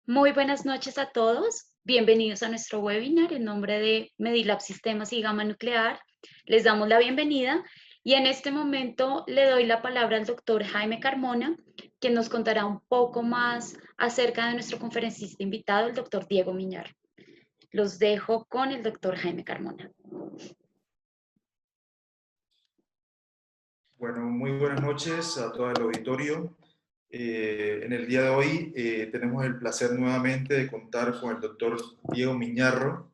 Muy buenas noches a todos. Bienvenidos a nuestro webinar en nombre de Medilab Sistemas y Gama Nuclear. Les damos la bienvenida y en este momento le doy la palabra al doctor Jaime Carmona, quien nos contará un poco más acerca de nuestro conferencista invitado, el doctor Diego Miñar. Los dejo con el doctor Jaime Carmona. Bueno, muy buenas noches a todo el auditorio. En el día de hoy tenemos el placer nuevamente de contar con el doctor Diego Miñarro.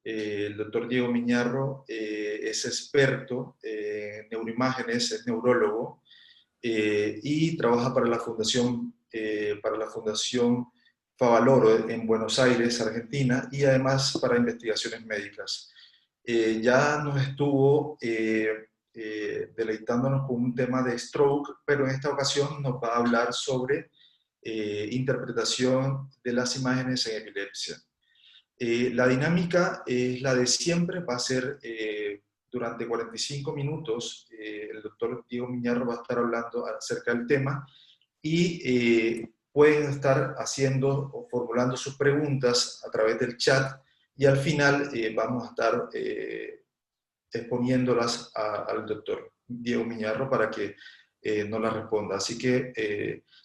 El doctor Diego Miñarro es experto en neuroimágenes, es neurólogo y trabaja para la Fundación Favaloro en Buenos Aires, Argentina, y además para investigaciones médicas. Ya nos estuvo deleitándonos con un tema de stroke, pero en esta ocasión nos va a hablar sobre interpretación de las imágenes en epilepsia. La dinámica es la de siempre, va a ser durante 45 minutos. El doctor Diego Miñarro va a estar hablando acerca del tema y pueden estar haciendo o formulando sus preguntas a través del chat y al final vamos a estar exponiéndolas al doctor Diego Miñarro para que nos las responda. Así que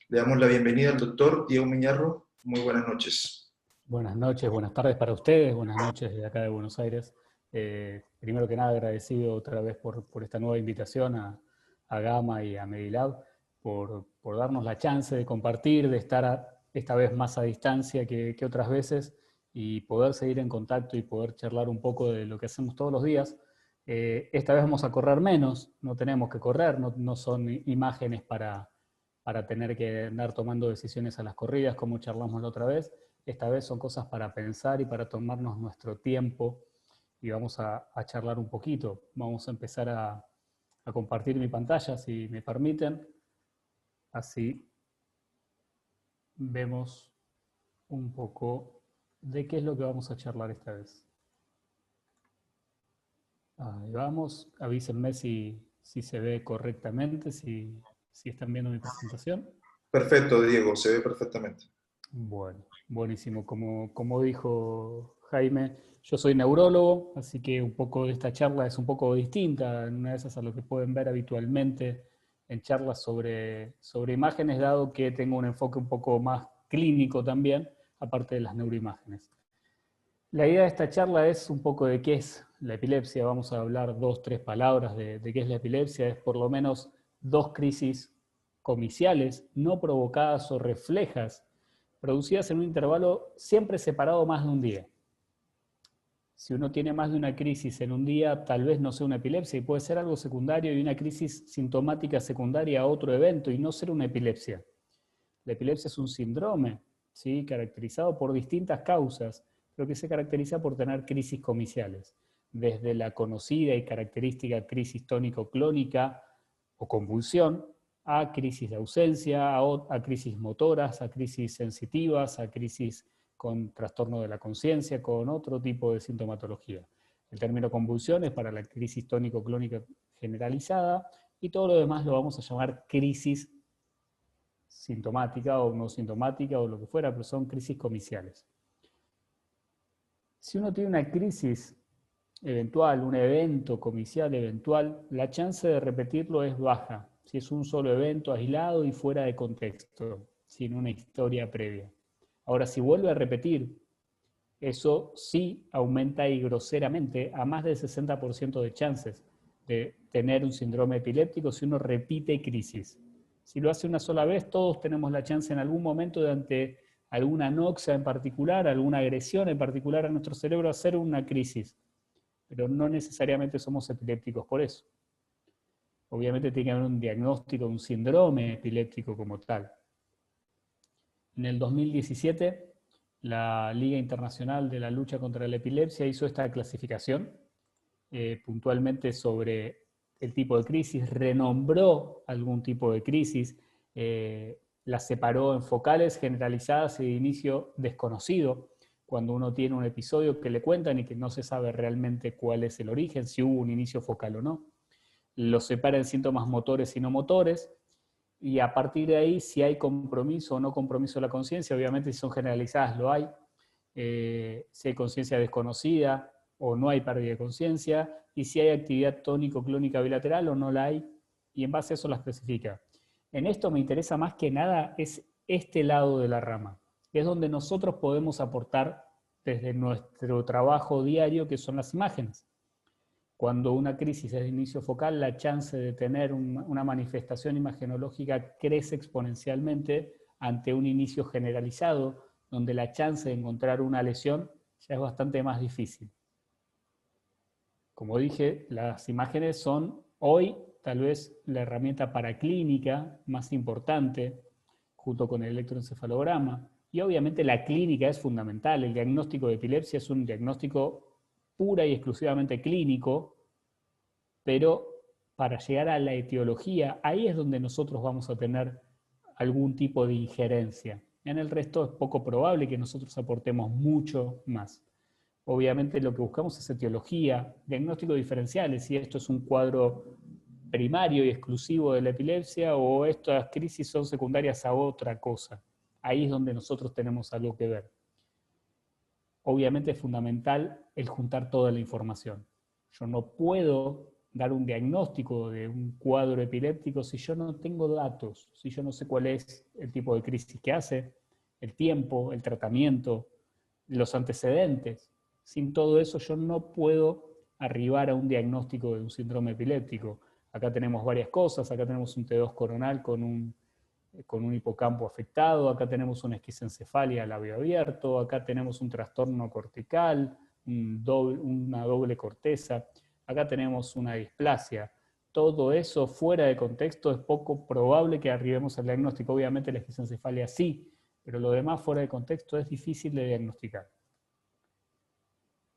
le damos la bienvenida al doctor Diego Miñarro. Muy buenas noches. Buenas noches, buenas tardes para ustedes, buenas noches desde acá de Buenos Aires. Primero que nada, agradecido otra vez por esta nueva invitación a Gama y a Medilab, por darnos la chance de compartir, de estar esta vez más a distancia que otras veces y poder seguir en contacto y poder charlar un poco de lo que hacemos todos los días. Esta vez vamos a correr menos, no tenemos que correr, no son imágenes para tener que andar tomando decisiones a las corridas como charlamos la otra vez. Esta vez son cosas para pensar y para tomarnos nuestro tiempo y vamos a charlar un poquito. Vamos a empezar a compartir mi pantalla, si me permiten. Así vemos un poco de qué es lo que vamos a charlar esta vez. Ahí vamos. Avísenme si se ve correctamente, si están viendo mi presentación. Perfecto, Diego, se ve perfectamente. Bueno, buenísimo. Como dijo Jaime, yo soy neurólogo, así que un poco de esta charla es un poco distinta, en una de esas a lo que pueden ver habitualmente en charlas sobre imágenes, dado que tengo un enfoque un poco más clínico también, aparte de las neuroimágenes. La idea de esta charla es un poco de qué es la epilepsia. Vamos a hablar 2-3 palabras de qué es la epilepsia. Es por lo menos 2 crisis comiciales no provocadas o reflejas, producidas en un intervalo siempre separado más de un día. Si uno tiene más de una crisis en un día, tal vez no sea una epilepsia y puede ser algo secundario y una crisis sintomática secundaria a otro evento y no ser una epilepsia. La epilepsia es un síndrome, ¿sí?, caracterizado por distintas causas, pero que se caracteriza por tener crisis comiciales, desde la conocida y característica crisis tónico-clónica o convulsión, a crisis de ausencia, a crisis motoras, a crisis sensitivas, a crisis con trastorno de la conciencia, con otro tipo de sintomatología. El término convulsión es para la crisis tónico-clónica generalizada y todo lo demás lo vamos a llamar crisis sintomática o no sintomática o lo que fuera, pero son crisis comiciales. Si uno tiene una crisis eventual, un evento comicial eventual, la chance de repetirlo es baja, si es un solo evento aislado y fuera de contexto, sin una historia previa. Ahora, si vuelve a repetir, eso sí aumenta y groseramente a más del 60% de chances de tener un síndrome epiléptico si uno repite crisis. Si lo hace una sola vez, todos tenemos la chance en algún momento de ante alguna anoxia en particular, alguna agresión en particular a nuestro cerebro, hacer una crisis. Pero no necesariamente somos epilépticos por eso. Obviamente tiene que haber un diagnóstico, un síndrome epiléptico como tal. En el 2017, la Liga Internacional de la Lucha contra la Epilepsia hizo esta clasificación, puntualmente sobre el tipo de crisis, renombró algún tipo de crisis, las separó en focales, generalizadas y de inicio desconocido, cuando uno tiene un episodio que le cuentan y que no se sabe realmente cuál es el origen, si hubo un inicio focal o no. Los separa en síntomas motores y no motores, y a partir de ahí, si hay compromiso o no compromiso de la conciencia, obviamente si son generalizadas lo hay, si hay conciencia desconocida o no hay pérdida de conciencia, y si hay actividad tónico-clónica bilateral o no la hay, y en base a eso las clasifica. En esto me interesa más que nada es este lado de la rama, que es donde nosotros podemos aportar desde nuestro trabajo diario, que son las imágenes. Cuando una crisis es de inicio focal, la chance de tener una manifestación imagenológica crece exponencialmente ante un inicio generalizado, donde la chance de encontrar una lesión ya es bastante más difícil. Como dije, las imágenes son hoy tal vez la herramienta paraclínica más importante, junto con el electroencefalograma, y obviamente la clínica es fundamental. El diagnóstico de epilepsia es un diagnóstico pura y exclusivamente clínico, pero para llegar a la etiología, ahí es donde nosotros vamos a tener algún tipo de injerencia. En el resto es poco probable que nosotros aportemos mucho más. Obviamente lo que buscamos es etiología, diagnóstico diferenciales, si esto es un cuadro primario y exclusivo de la epilepsia o estas crisis son secundarias a otra cosa. Ahí es donde nosotros tenemos algo que ver. Obviamente es fundamental el juntar toda la información. Yo no puedo dar un diagnóstico de un cuadro epiléptico si yo no tengo datos, si yo no sé cuál es el tipo de crisis que hace, el tiempo, el tratamiento, los antecedentes. Sin todo eso yo no puedo arribar a un diagnóstico de un síndrome epiléptico. Acá tenemos varias cosas, acá tenemos un T2 coronal con un hipocampo afectado, acá tenemos una esquizencefalia labio abierto, acá tenemos un trastorno cortical, una doble corteza, acá tenemos una displasia. Todo eso fuera de contexto es poco probable que arribemos al diagnóstico. Obviamente la esquizencefalia sí, pero lo demás fuera de contexto es difícil de diagnosticar.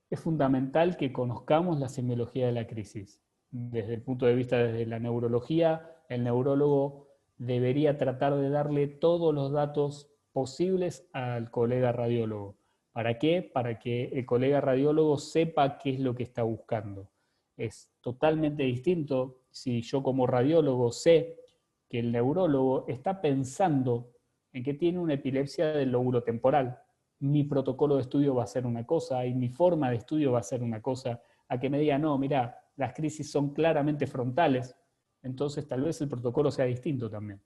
Es fundamental que conozcamos la semiología de la crisis. Desde el punto de vista de la neurología, el neurólogo debería tratar de darle todos los datos posibles al colega radiólogo. ¿Para qué? Para que el colega radiólogo sepa qué es lo que está buscando. Es totalmente distinto si yo como radiólogo sé que el neurólogo está pensando en que tiene una epilepsia del lóbulo temporal. Mi protocolo de estudio va a ser una cosa y mi forma de estudio va a ser una cosa, a que me diga, no, mira, las crisis son claramente frontales, entonces tal vez el protocolo sea distinto también.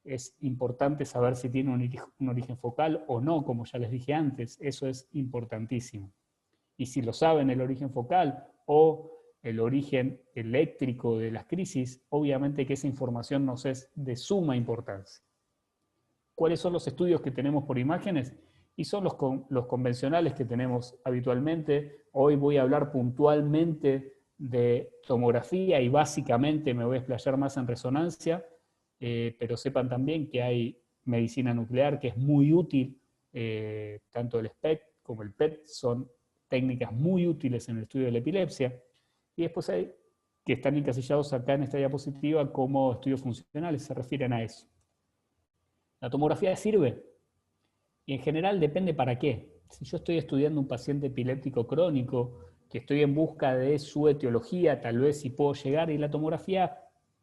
Es importante saber si tiene un origen focal o no, como ya les dije antes, eso es importantísimo. Y si lo saben el origen focal o el origen eléctrico de las crisis, obviamente que esa información nos es de suma importancia. ¿Cuáles son los estudios que tenemos por imágenes? Y son los convencionales que tenemos habitualmente. Hoy voy a hablar puntualmente de tomografía y básicamente me voy a explayar más en resonancia, pero sepan también que hay medicina nuclear que es muy útil, tanto el SPECT como el PET son técnicas muy útiles en el estudio de la epilepsia. Y después hay que están encasillados acá en esta diapositiva como estudios funcionales, se refieren a eso. ¿La tomografía sirve? Y en general depende para qué. Si yo estoy estudiando un paciente epiléptico crónico, que estoy en busca de su etiología, tal vez si puedo llegar, y la tomografía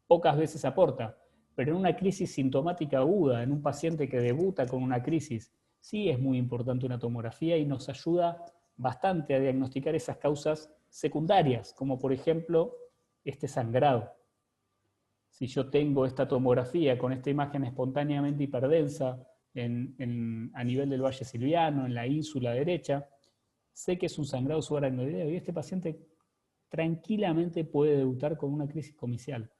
pocas veces aporta. Pero en una crisis sintomática aguda, en un paciente que debuta con una crisis, sí es muy importante una tomografía y nos ayuda bastante a diagnosticar esas causas secundarias, como por ejemplo este sangrado. Si yo tengo esta tomografía con esta imagen espontáneamente hiperdensa a nivel del valle silviano, en la ínsula derecha, sé que es un sangrado subaracnoideo y este paciente tranquilamente puede debutar con una crisis comicial.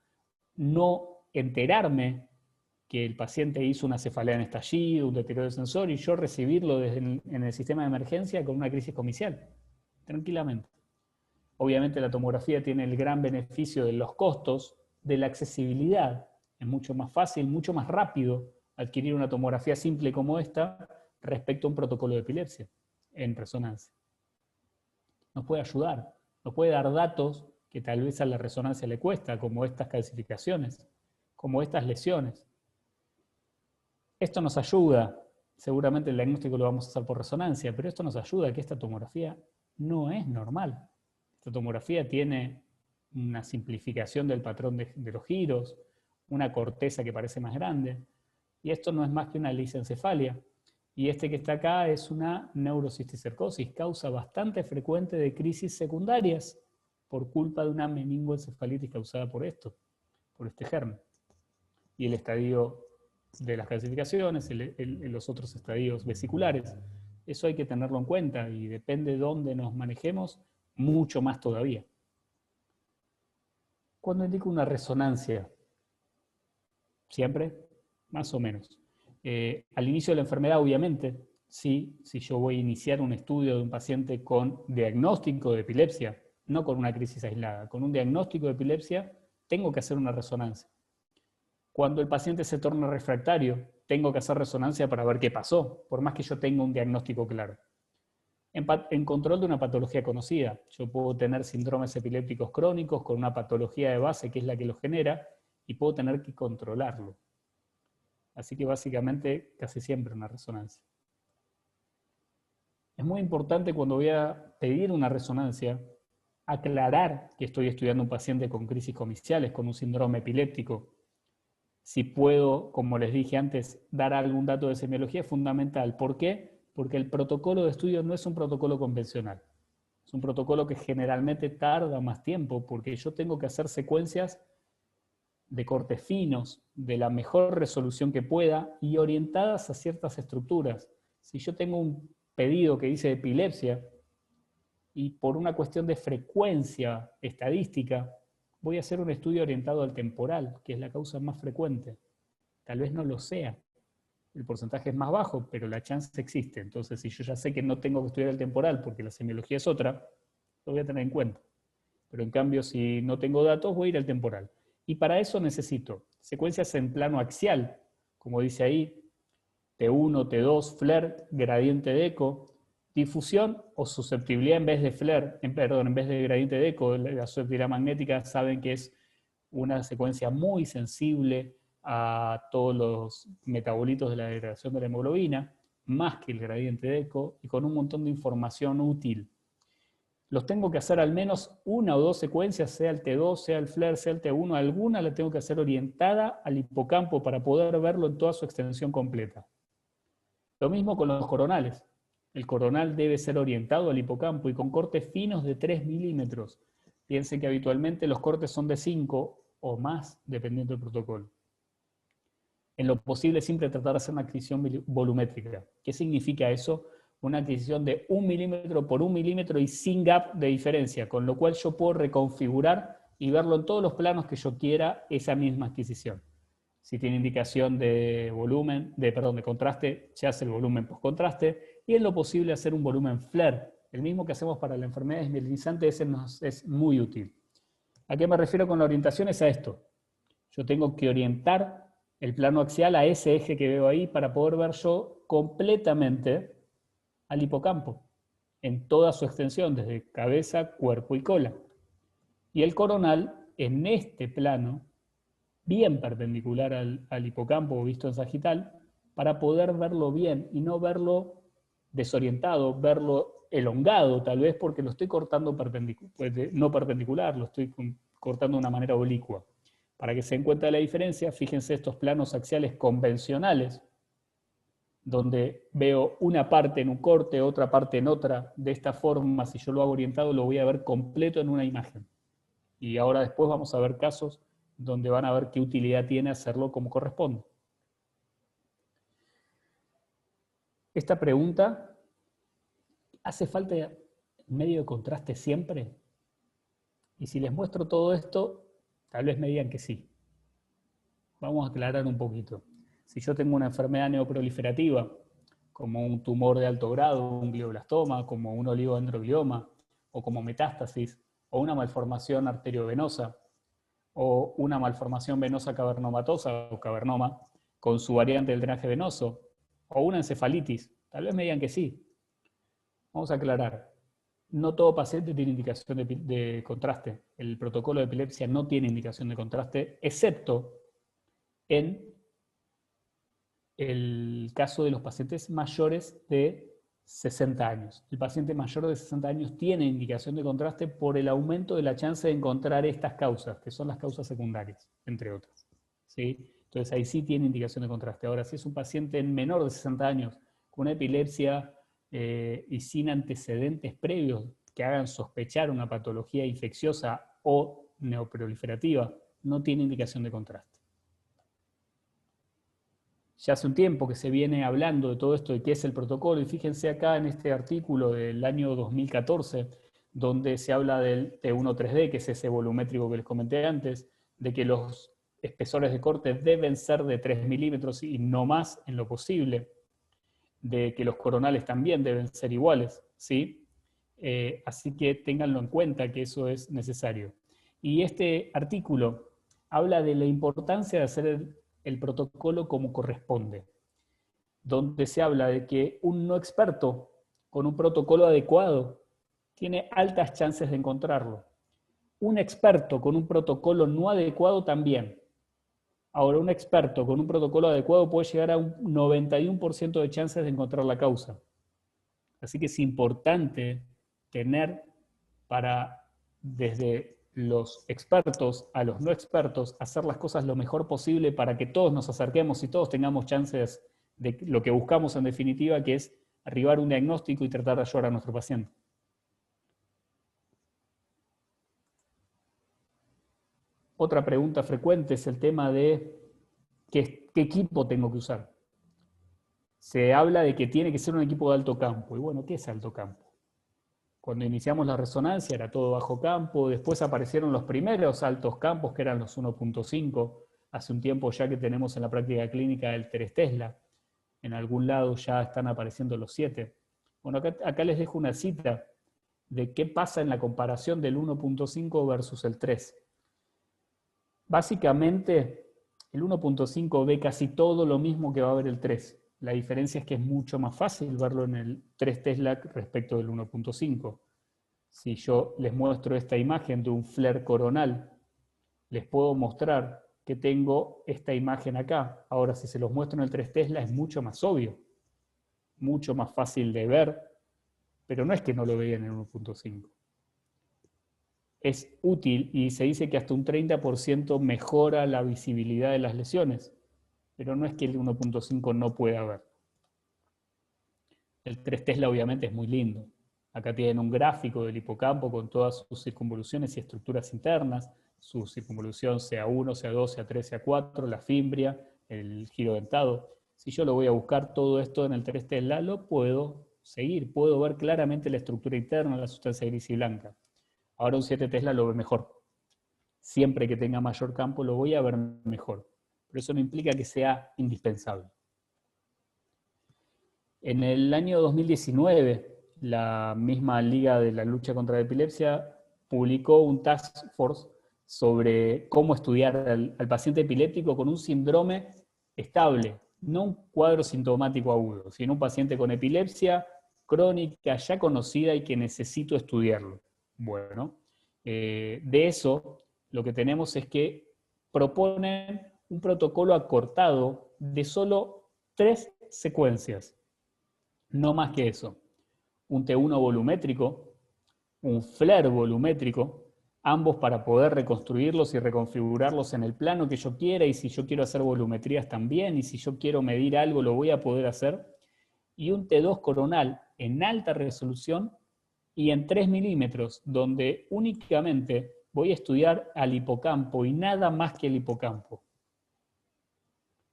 No enterarme que el paciente hizo una cefalea en estallido, un deterioro sensor, y yo recibirlo en el sistema de emergencia con una crisis comicial, tranquilamente. Obviamente la tomografía tiene el gran beneficio de los costos, de la accesibilidad. Es mucho más fácil, mucho más rápido adquirir una tomografía simple como esta respecto a un protocolo de epilepsia en resonancia. Nos puede ayudar, nos puede dar datos que tal vez a la resonancia le cuesta, como estas calcificaciones, como estas lesiones. Esto nos ayuda, seguramente el diagnóstico lo vamos a hacer por resonancia, pero esto nos ayuda a que esta tomografía no es normal. Esta tomografía tiene una simplificación del patrón de los giros, una corteza que parece más grande, y esto no es más que una lisencefalia. Y este que está acá es una neurocisticercosis, causa bastante frecuente de crisis secundarias por culpa de una meningoencefalitis causada por esto, por este germen. Y el estadio de las calcificaciones, los otros estadios vesiculares, eso hay que tenerlo en cuenta y depende de dónde nos manejemos, mucho más todavía. Cuando indico una resonancia, siempre, más o menos. Al inicio de la enfermedad, obviamente, sí, si yo voy a iniciar un estudio de un paciente con diagnóstico de epilepsia, no con una crisis aislada, con un diagnóstico de epilepsia, tengo que hacer una resonancia. Cuando el paciente se torna refractario, tengo que hacer resonancia para ver qué pasó, por más que yo tenga un diagnóstico claro. En control de una patología conocida, yo puedo tener síndromes epilépticos crónicos con una patología de base que es la que los genera y puedo tener que controlarlo. Así que básicamente casi siempre una resonancia. Es muy importante cuando voy a pedir una resonancia aclarar que estoy estudiando un paciente con crisis comiciales, con un síndrome epiléptico. Si puedo, como les dije antes, dar algún dato de semiología es fundamental. ¿Por qué? Porque el protocolo de estudio no es un protocolo convencional. Es un protocolo que generalmente tarda más tiempo porque yo tengo que hacer secuencias de cortes finos, de la mejor resolución que pueda y orientadas a ciertas estructuras. Si yo tengo un pedido que dice epilepsia y por una cuestión de frecuencia estadística voy a hacer un estudio orientado al temporal, que es la causa más frecuente. Tal vez no lo sea. El porcentaje es más bajo, pero la chance existe. Entonces, si yo ya sé que no tengo que estudiar el temporal porque la semiología es otra, lo voy a tener en cuenta. Pero en cambio, si no tengo datos, voy a ir al temporal. Y para eso necesito secuencias en plano axial, como dice ahí, T1, T2, FLAIR, gradiente de eco, difusión o susceptibilidad en vez de FLAIR, en vez de gradiente de eco, la susceptibilidad magnética saben que es una secuencia muy sensible a todos los metabolitos de la degradación de la hemoglobina, más que el gradiente de eco, y con un montón de información útil. Los tengo que hacer al menos una o dos secuencias, sea el T2, sea el FLAIR, sea el T1, alguna la tengo que hacer orientada al hipocampo para poder verlo en toda su extensión completa. Lo mismo con los coronales. El coronal debe ser orientado al hipocampo y con cortes finos de 3 milímetros. Piensen que habitualmente los cortes son de 5 o más, dependiendo del protocolo. En lo posible siempre tratar de hacer una adquisición volumétrica. ¿Qué significa eso? Una adquisición de 1 milímetro por 1 milímetro y sin gap de diferencia, con lo cual yo puedo reconfigurar y verlo en todos los planos que yo quiera esa misma adquisición. Si tiene indicación de volumen, de contraste, se hace el volumen post-contraste, y en lo posible hacer un volumen FLAIR. El mismo que hacemos para la enfermedad desmielinizante, ese nos es muy útil. ¿A qué me refiero con la orientación? Es a esto. Yo tengo que orientar el plano axial a ese eje que veo ahí para poder ver yo completamente al hipocampo, en toda su extensión, desde cabeza, cuerpo y cola. Y el coronal, en este plano, bien perpendicular al hipocampo visto en sagital, para poder verlo bien y no verlo desorientado, verlo elongado, tal vez porque lo estoy cortando no perpendicular, lo estoy cortando de una manera oblicua. Para que se den cuenta de la diferencia, fíjense estos planos axiales convencionales, donde veo una parte en un corte, otra parte en otra. De esta forma, si yo lo hago orientado, lo voy a ver completo en una imagen. Y ahora después vamos a ver casos donde van a ver qué utilidad tiene hacerlo como corresponde. Esta pregunta, ¿hace falta medio de contraste siempre? Y si les muestro todo esto, tal vez me digan que sí. Vamos a aclarar un poquito. Si yo tengo una enfermedad neoproliferativa, como un tumor de alto grado, un glioblastoma, como un oligodendroglioma, o como metástasis, o una malformación arteriovenosa, o una malformación venosa cavernomatosa o cavernoma, con su variante del drenaje venoso, o una encefalitis, tal vez me digan que sí. Vamos a aclarar. No todo paciente tiene indicación de contraste. El protocolo de epilepsia no tiene indicación de contraste, excepto en el caso de los pacientes mayores de 60 años. El paciente mayor de 60 años tiene indicación de contraste por el aumento de la chance de encontrar estas causas, que son las causas secundarias, entre otras. ¿sí? Entonces ahí sí tiene indicación de contraste. Ahora, si es un paciente menor de 60 años con una epilepsia y sin antecedentes previos que hagan sospechar una patología infecciosa o neoproliferativa, no tiene indicación de contraste. Ya hace un tiempo que se viene hablando de todo esto, de qué es el protocolo, y fíjense acá en este artículo del año 2014, donde se habla del T1-3D, que es ese volumétrico que les comenté antes, de que los espesores de corte deben ser de 3 milímetros y no más en lo posible, de que los coronales también deben ser iguales, ¿sí? Así que ténganlo en cuenta que eso es necesario. Y este artículo habla de la importancia de hacer el protocolo como corresponde, donde se habla de que un no experto con un protocolo adecuado tiene altas chances de encontrarlo. Un experto con un protocolo no adecuado también. Ahora, un experto con un protocolo adecuado puede llegar a un 91% de chances de encontrar la causa. Así que es importante tener para, desde los expertos a los no expertos, hacer las cosas lo mejor posible para que todos nos acerquemos y todos tengamos chances de lo que buscamos en definitiva, que es arribar a un diagnóstico y tratar de ayudar a nuestro paciente. Otra pregunta frecuente es el tema de qué equipo tengo que usar. Se habla de que tiene que ser un equipo de alto campo. Y bueno, ¿qué es alto campo? Cuando iniciamos la resonancia era todo bajo campo, después aparecieron los primeros altos campos, que eran los 1.5, hace un tiempo ya que tenemos en la práctica clínica el 3 Tesla, en algún lado ya están apareciendo los 7. Bueno, acá les dejo una cita de qué pasa en la comparación del 1.5 versus el 3. Básicamente, el 1.5 ve casi todo lo mismo que va a ver el 3. La diferencia es que es mucho más fácil verlo en el 3 Tesla respecto del 1.5. Si yo les muestro esta imagen de un flare coronal, les puedo mostrar que tengo esta imagen acá. Ahora, si se los muestro en el 3 Tesla, es mucho más obvio, mucho más fácil de ver, pero no es que no lo vean en el 1.5. Es útil y se dice que hasta un 30% mejora la visibilidad de las lesiones, pero no es que el 1.5 no pueda ver. El 3 Tesla obviamente es muy lindo. Acá tienen un gráfico del hipocampo con todas sus circunvoluciones y estructuras internas, su circunvolución CA1, CA2, CA3, CA4, la fimbria, el giro dentado. Si yo lo voy a buscar todo esto en el 3 Tesla, lo puedo seguir, puedo ver claramente la estructura interna, la sustancia gris y blanca. Ahora un 7 Tesla lo ve mejor. Siempre que tenga mayor campo lo voy a ver mejor. Pero eso no implica que sea indispensable. En el año 2019, la misma Liga de la Lucha contra la Epilepsia publicó un task force sobre cómo estudiar al paciente epiléptico con un síndrome estable, no un cuadro sintomático agudo, sino un paciente con epilepsia crónica ya conocida y que necesito estudiarlo. Bueno, de eso lo que tenemos es que proponen un protocolo acortado de solo 3 secuencias. No más que eso. Un T1 volumétrico, un flare volumétrico, ambos para poder reconstruirlos y reconfigurarlos en el plano que yo quiera, y si yo quiero hacer volumetrías también, y si yo quiero medir algo lo voy a poder hacer, y un T2 coronal en alta resolución y en 3 milímetros, donde únicamente voy a estudiar al hipocampo y nada más que el hipocampo.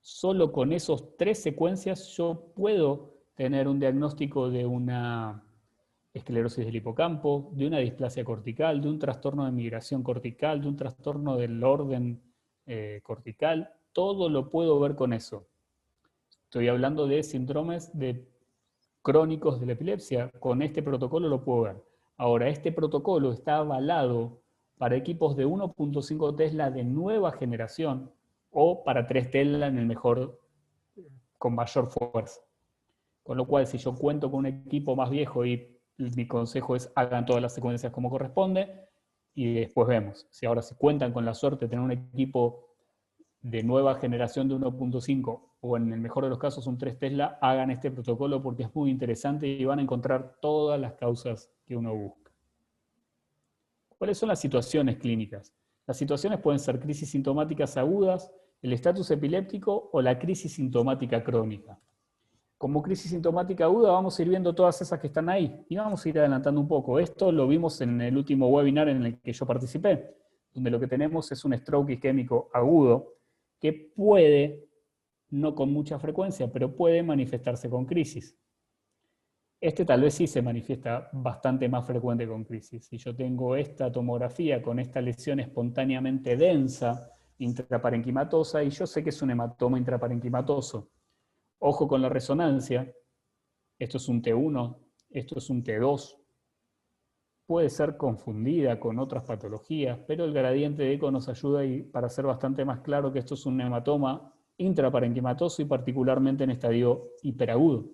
Solo con esos 3 secuencias yo puedo tener un diagnóstico de una esclerosis del hipocampo, de una displasia cortical, de un trastorno de migración cortical, de un trastorno del orden cortical. Todo lo puedo ver con eso. Estoy hablando de síndromes crónicos de la epilepsia. Con este protocolo lo puedo ver. Ahora, este protocolo está avalado para equipos de 1.5 Tesla de nueva generación o para 3 Tesla en el mejor, con mayor fuerza. Con lo cual, si yo cuento con un equipo más viejo y mi consejo es hagan todas las secuencias como corresponde y después vemos. Si cuentan con la suerte de tener un equipo de nueva generación de 1.5 o en el mejor de los casos un 3 Tesla, hagan este protocolo porque es muy interesante y van a encontrar todas las causas que uno busca. ¿Cuáles son las situaciones clínicas? Las situaciones pueden ser crisis sintomáticas agudas el estatus epiléptico o la crisis sintomática crónica. Como crisis sintomática aguda vamos a ir viendo todas esas que están ahí y vamos a ir adelantando un poco. Esto lo vimos en el último webinar en el que yo participé, donde lo que tenemos es un stroke isquémico agudo que puede, no con mucha frecuencia, pero puede manifestarse con crisis. Este tal vez sí se manifiesta bastante más frecuente con crisis. Si yo tengo esta tomografía con esta lesión espontáneamente densa, intraparenquimatosa, y yo sé que es un hematoma intraparenquimatoso. Ojo con la resonancia, esto es un T1, esto es un T2. Puede ser confundida con otras patologías, pero el gradiente de eco nos ayuda para ser bastante más claro que esto es un hematoma intraparenquimatoso y particularmente en estadio hiperagudo.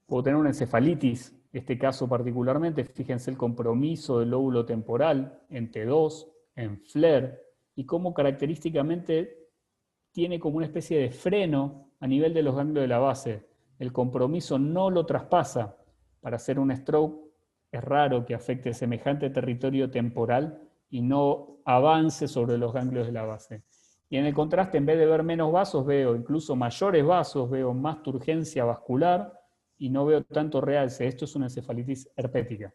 Puedo tener una encefalitis, este caso particularmente, fíjense el compromiso del lóbulo temporal en T2, en FLAIR, y cómo característicamente tiene como una especie de freno a nivel de los ganglios de la base. El compromiso no lo traspasa. Para hacer un stroke es raro que afecte semejante territorio temporal y no avance sobre los ganglios de la base. Y en el contraste, en vez de ver menos vasos, veo incluso mayores vasos, veo más turgencia vascular y no veo tanto realce. Esto es una encefalitis herpética.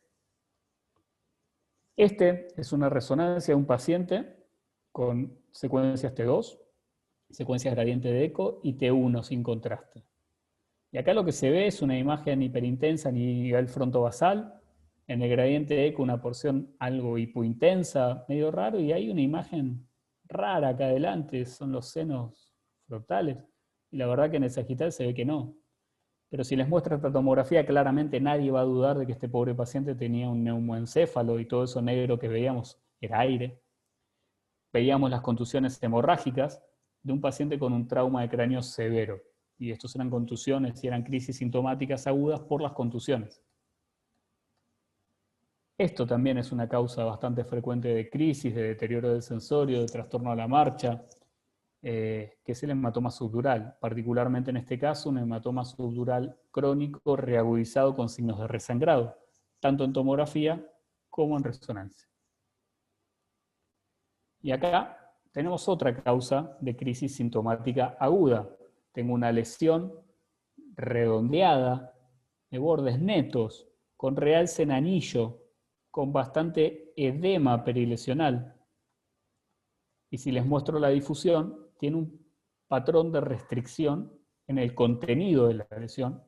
Este es una resonancia de un paciente con secuencias T2, secuencias gradiente de eco y T1 sin contraste. Y acá lo que se ve es una imagen hiperintensa a nivel frontovasal, en el gradiente de eco una porción algo hipointensa, medio raro, y hay una imagen rara acá adelante, son los senos frontales, y la verdad que en el sagital se ve que no. Pero si les muestro esta tomografía, claramente nadie va a dudar de que este pobre paciente tenía un neumoencéfalo y todo eso negro que veíamos era aire. Veíamos las contusiones hemorrágicas de un paciente con un trauma de cráneo severo. Y estos eran contusiones y eran crisis sintomáticas agudas por las contusiones. Esto también es una causa bastante frecuente de crisis, de deterioro del sensorio, de trastorno a la marcha, que es el hematoma subdural. Particularmente en este caso, un hematoma subdural crónico reagudizado con signos de resangrado, tanto en tomografía como en resonancia. Y acá tenemos otra causa de crisis sintomática aguda. Tengo una lesión redondeada, de bordes netos, con realce en anillo, con bastante edema perilesional. Y si les muestro la difusión, tiene un patrón de restricción en el contenido de la lesión.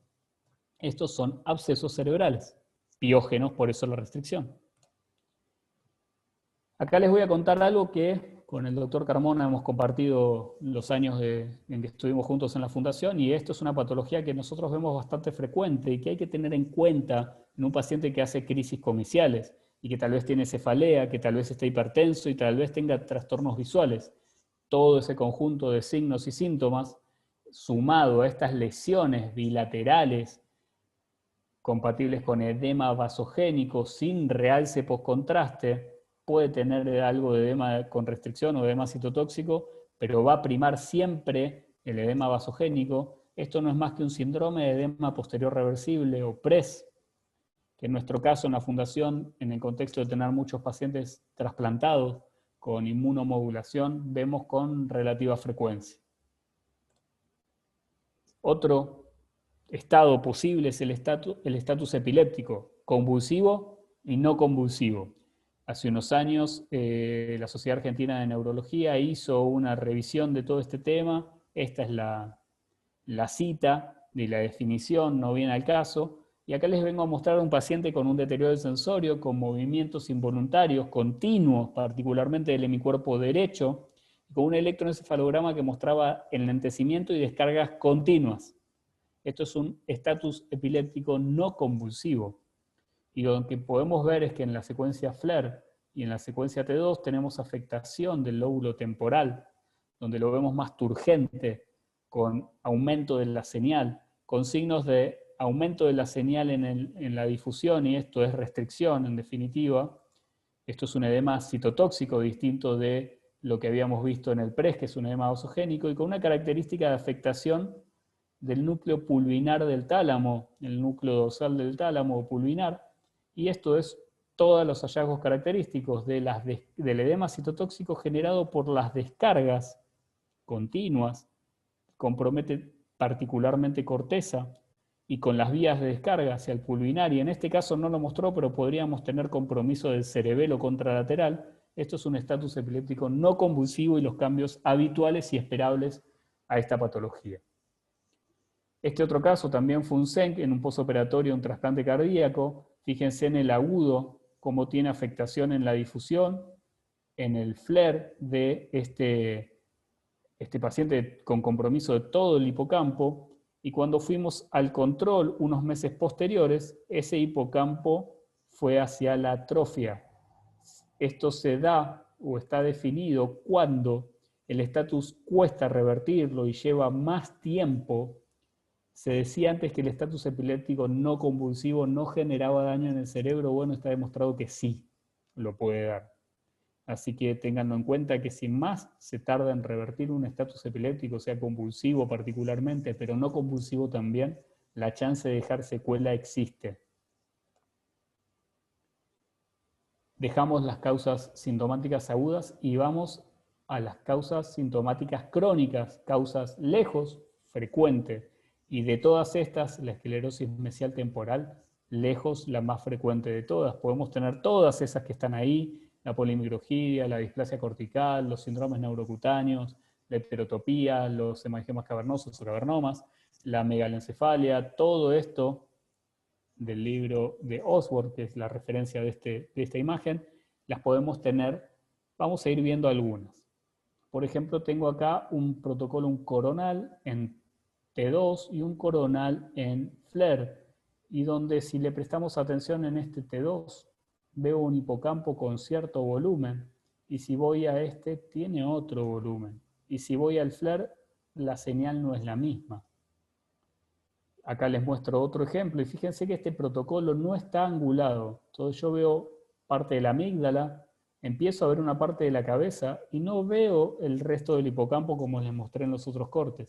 Estos son abscesos cerebrales, piógenos, por eso la restricción. Acá les voy a contar algo que con el doctor Carmona hemos compartido los años en que estuvimos juntos en la fundación, y esto es una patología que nosotros vemos bastante frecuente y que hay que tener en cuenta en un paciente que hace crisis comiciales y que tal vez tiene cefalea, que tal vez esté hipertenso y tal vez tenga trastornos visuales. Todo ese conjunto de signos y síntomas, sumado a estas lesiones bilaterales compatibles con edema vasogénico sin realce postcontraste, puede tener algo de edema con restricción o edema citotóxico, pero va a primar siempre el edema vasogénico. Esto no es más que un síndrome de edema posterior reversible o PRES, que en nuestro caso en la fundación, en el contexto de tener muchos pacientes trasplantados con inmunomodulación, vemos con relativa frecuencia. Otro estado posible es el estatus epiléptico, convulsivo y no convulsivo. Hace unos años la Sociedad Argentina de Neurología hizo una revisión de todo este tema. Esta es la cita de la definición, no viene al caso. Y acá les vengo a mostrar a un paciente con un deterioro del sensorio, con movimientos involuntarios continuos, particularmente del hemicuerpo derecho, con un electroencefalograma que mostraba enlentecimiento y descargas continuas. Esto es un estatus epiléptico no convulsivo. Y lo que podemos ver es que en la secuencia FLAIR y en la secuencia T2 tenemos afectación del lóbulo temporal, donde lo vemos más turgente, con aumento de la señal, con signos de aumento de la señal en la difusión, y esto es restricción en definitiva. Esto es un edema citotóxico distinto de lo que habíamos visto en el PRES, que es un edema vasogénico, y con una característica de afectación del núcleo pulvinar del tálamo, el núcleo dorsal del tálamo o pulvinar, y esto es todos los hallazgos característicos del edema citotóxico generado por las descargas continuas, compromete particularmente corteza, y con las vías de descarga hacia el pulvinar, y en este caso no lo mostró, pero podríamos tener compromiso del cerebelo contralateral. Esto es un estatus epiléptico no convulsivo y los cambios habituales y esperables a esta patología. Este otro caso también fue un SENC en un posoperatorio, un trasplante cardíaco. Fíjense en el agudo, cómo tiene afectación en la difusión, en el flare de este paciente con compromiso de todo el hipocampo, y cuando fuimos al control unos meses posteriores, ese hipocampo fue hacia la atrofia. Esto se da o está definido cuando el estatus cuesta revertirlo y lleva más tiempo. Se decía antes que el estatus epiléptico no convulsivo no generaba daño en el cerebro. Bueno, está demostrado que sí lo puede dar. Así que tenganlo en cuenta que si más se tarda en revertir un estatus epiléptico, sea convulsivo particularmente, pero no convulsivo también, la chance de dejar secuela existe. Dejamos las causas sintomáticas agudas y vamos a las causas sintomáticas crónicas, causas lejos, frecuente. Y de todas estas, la esclerosis mesial temporal, lejos la más frecuente de todas. Podemos tener todas esas que están ahí, la polimicrogidia, la displasia cortical, los síndromes neurocutáneos, la heterotopía, los hemangiomas cavernosos o cavernomas, la megalencefalia, todo esto del libro de Osborne, que es la referencia de esta imagen, las podemos tener. Vamos a ir viendo algunas. Por ejemplo, tengo acá un protocolo, un coronal en T2 y un coronal en FLAIR, y donde si le prestamos atención en este T2, veo un hipocampo con cierto volumen, y si voy a este, tiene otro volumen. Y si voy al FLAIR, la señal no es la misma. Acá les muestro otro ejemplo, y fíjense que este protocolo no está angulado. Entonces yo veo parte de la amígdala, empiezo a ver una parte de la cabeza, y no veo el resto del hipocampo como les mostré en los otros cortes.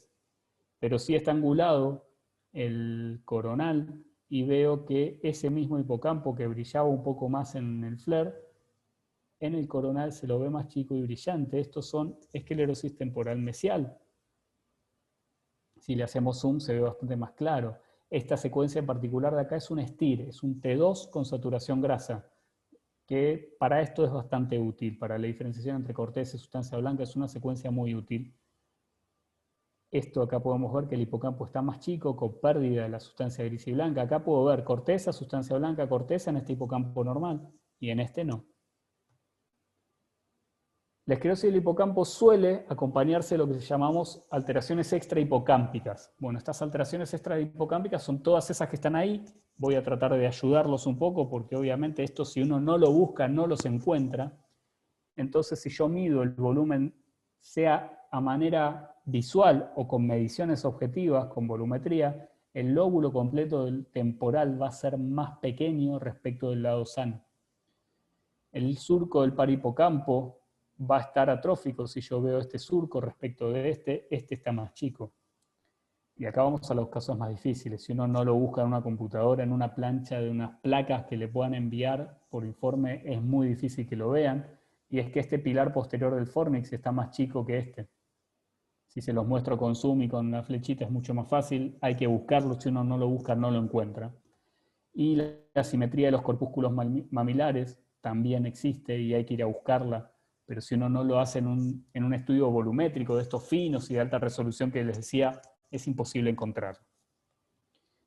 Pero sí está angulado el coronal, y veo que ese mismo hipocampo que brillaba un poco más en el FLAIR, en el coronal se lo ve más chico y brillante. Estos son esclerosis temporal mesial. Si le hacemos zoom se ve bastante más claro. Esta secuencia en particular de acá es un STIR, es un T2 con saturación grasa, que para esto es bastante útil. Para la diferenciación entre corteza y sustancia blanca es una secuencia muy útil. Esto acá podemos ver que el hipocampo está más chico, con pérdida de la sustancia gris y blanca. Acá puedo ver corteza, sustancia blanca, corteza en este hipocampo normal, y en este no. La esclerosis del hipocampo suele acompañarse de lo que llamamos alteraciones extrahipocámpicas. Bueno, estas alteraciones extrahipocámpicas son todas esas que están ahí. Voy a tratar de ayudarlos un poco, porque obviamente esto, si uno no lo busca, no los encuentra. Entonces, si yo mido el volumen, sea a manera visual o con mediciones objetivas, con volumetría, el lóbulo completo del temporal va a ser más pequeño respecto del lado sano. El surco del parahipocampo va a estar atrófico. Si yo veo este surco respecto de este está más chico. Y acá vamos a los casos más difíciles. Si uno no lo busca en una computadora, en una plancha de unas placas que le puedan enviar por informe, es muy difícil que lo vean. Y es que este pilar posterior del fornix está más chico que este. Si se los muestro con zoom y con una flechita es mucho más fácil. Hay que buscarlo. Si uno no lo busca, no lo encuentra. Y la simetría de los corpúsculos mamilares también existe y hay que ir a buscarla. Pero si uno no lo hace en un estudio volumétrico de estos finos y de alta resolución que les decía, es imposible encontrar.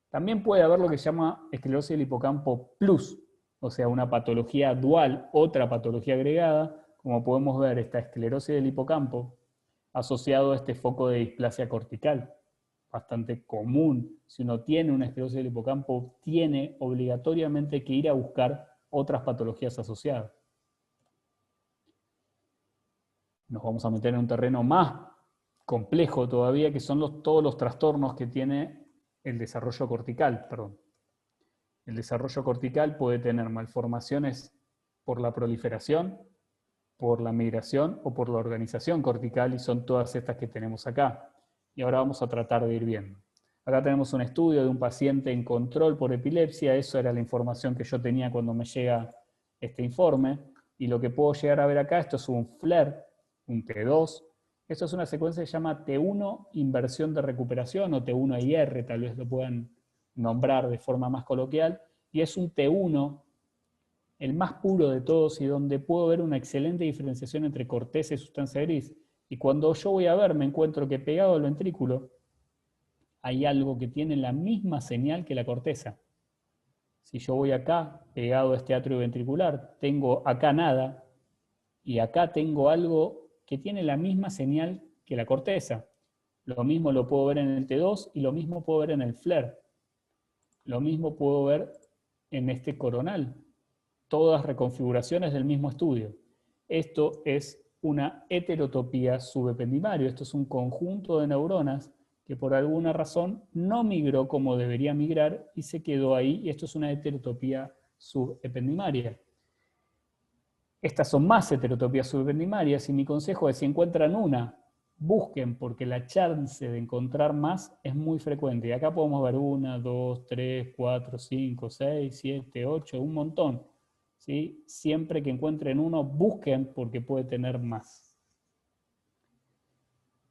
También puede haber lo que se llama esclerosis del hipocampo plus, o sea, una patología dual, otra patología agregada, como podemos ver, esta esclerosis del hipocampo asociado a este foco de displasia cortical, bastante común. Si uno tiene una esclerosis del hipocampo, tiene obligatoriamente que ir a buscar otras patologías asociadas. Nos vamos a meter en un terreno más complejo todavía, que son todos los trastornos que tiene el desarrollo cortical. El desarrollo cortical puede tener malformaciones por la proliferación, por la migración o por la organización cortical, y son todas estas que tenemos acá. Y ahora vamos a tratar de ir viendo. Acá tenemos un estudio de un paciente en control por epilepsia. Eso era la información que yo tenía cuando me llega este informe, y lo que puedo llegar a ver acá, esto es un FLAIR, un T2, esto es una secuencia que se llama T1 inversión de recuperación, o T1IR, tal vez lo puedan nombrar de forma más coloquial, y es un T1, el más puro de todos, y donde puedo ver una excelente diferenciación entre corteza y sustancia gris. Y cuando yo voy a ver, me encuentro que pegado al ventrículo hay algo que tiene la misma señal que la corteza. Si yo voy acá, pegado a este atrio ventricular, tengo acá nada, y acá tengo algo que tiene la misma señal que la corteza. Lo mismo lo puedo ver en el T2 y lo mismo puedo ver en el FLAIR. Lo mismo puedo ver en este coronal. Todas reconfiguraciones del mismo estudio. Esto es una heterotopía subependimario. Esto es un conjunto de neuronas que por alguna razón no migró como debería migrar y se quedó ahí, y esto es una heterotopía subependimaria. Estas son más heterotopías subependimarias, y mi consejo es, si encuentran una, busquen, porque la chance de encontrar más es muy frecuente. Y acá podemos ver 1, 2, 3, 4, 5, 6, 7, 8, un montón. ¿Sí? Siempre que encuentren uno, busquen, porque puede tener más.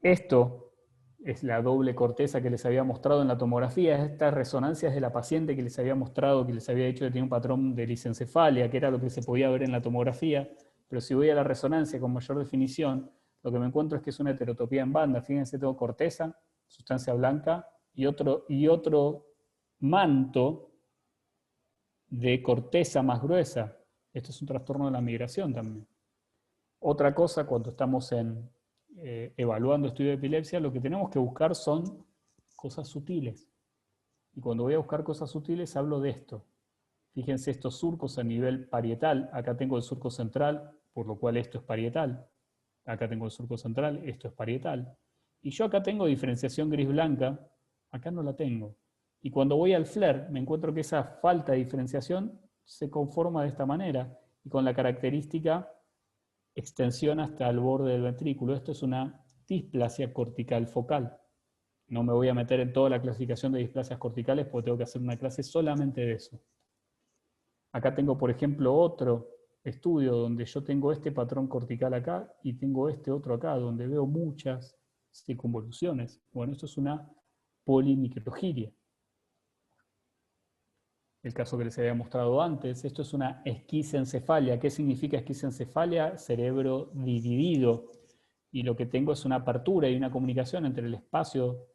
Esto es la doble corteza que les había mostrado en la tomografía, estas resonancias de la paciente que les había mostrado, que les había dicho que tenía un patrón de lisencefalia, que era lo que se podía ver en la tomografía, pero si voy a la resonancia con mayor definición, lo que me encuentro es que es una heterotopía en banda. Fíjense, tengo corteza, sustancia blanca, y otro manto de corteza más gruesa. Esto es un trastorno de la migración también. Otra cosa, cuando estamos evaluando estudio de epilepsia, lo que tenemos que buscar son cosas sutiles. Y cuando voy a buscar cosas sutiles, hablo de esto. Fíjense estos surcos a nivel parietal. Acá tengo el surco central, por lo cual esto es parietal. Acá tengo el surco central, esto es parietal. Y yo acá tengo diferenciación gris-blanca, acá no la tengo. Y cuando voy al FLAIR, me encuentro que esa falta de diferenciación se conforma de esta manera, y con la característica extensión hasta el borde del ventrículo. Esto es una displasia cortical focal. No me voy a meter en toda la clasificación de displasias corticales porque tengo que hacer una clase solamente de eso. Acá tengo, por ejemplo, otro estudio donde yo tengo este patrón cortical acá y tengo este otro acá, donde veo muchas circunvoluciones. Bueno, esto es una polimicrogiria. El caso que les había mostrado antes, esto es una esquisencefalia. ¿Qué significa esquisencefalia? Cerebro dividido. Y lo que tengo es una apertura y una comunicación entre el espacio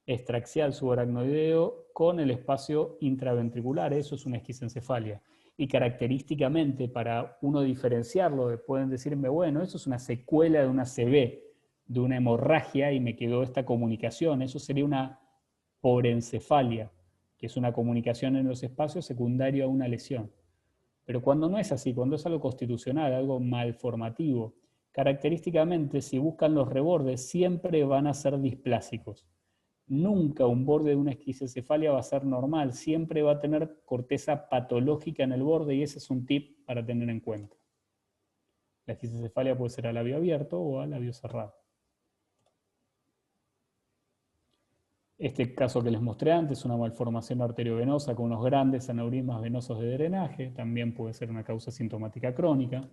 extraxial subaracnoideo con el espacio intraventricular. Eso es una esquisencefalia. Y característicamente, para uno diferenciarlo, pueden decirme, bueno, eso es una secuela de una CB, de una hemorragia, y me quedó esta comunicación. Eso sería una porencefalia, que es una comunicación en los espacios secundario a una lesión. Pero cuando no es así, cuando es algo constitucional, algo malformativo, característicamente, si buscan los rebordes, siempre van a ser displásicos. Nunca un borde de una esquisencefalia va a ser normal, siempre va a tener corteza patológica en el borde, y ese es un tip para tener en cuenta. La esquisencefalia puede ser a labio abierto o a labio cerrado. Este caso que les mostré antes, una malformación arteriovenosa con unos grandes aneurismas venosos de drenaje, también puede ser una causa sintomática crónica.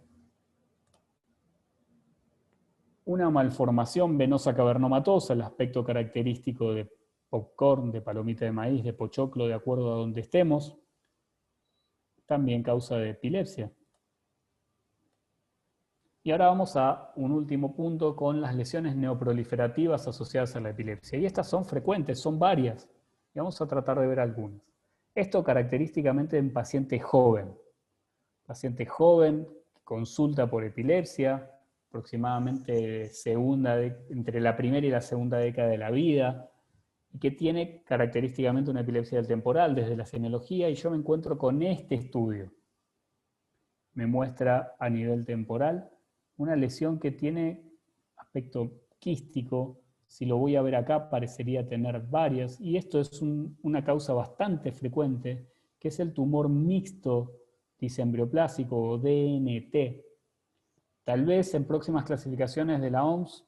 Una malformación venosa cavernomatosa, el aspecto característico de popcorn, de palomita de maíz, de pochoclo, de acuerdo a donde estemos, también causa de epilepsia. Y ahora vamos a un último punto con las lesiones neoproliferativas asociadas a la epilepsia. Y estas son frecuentes, son varias. Y vamos a tratar de ver algunas. Esto característicamente en paciente joven. Paciente joven que consulta por epilepsia, aproximadamente entre la primera y la segunda década de la vida, y que tiene característicamente una epilepsia del temporal desde la semiología, y yo me encuentro con este estudio. Me muestra a nivel temporal una lesión que tiene aspecto quístico. Si lo voy a ver acá, parecería tener varias, y esto es una causa bastante frecuente, que es el tumor mixto disembrioplásico o DNT. Tal vez en próximas clasificaciones de la OMS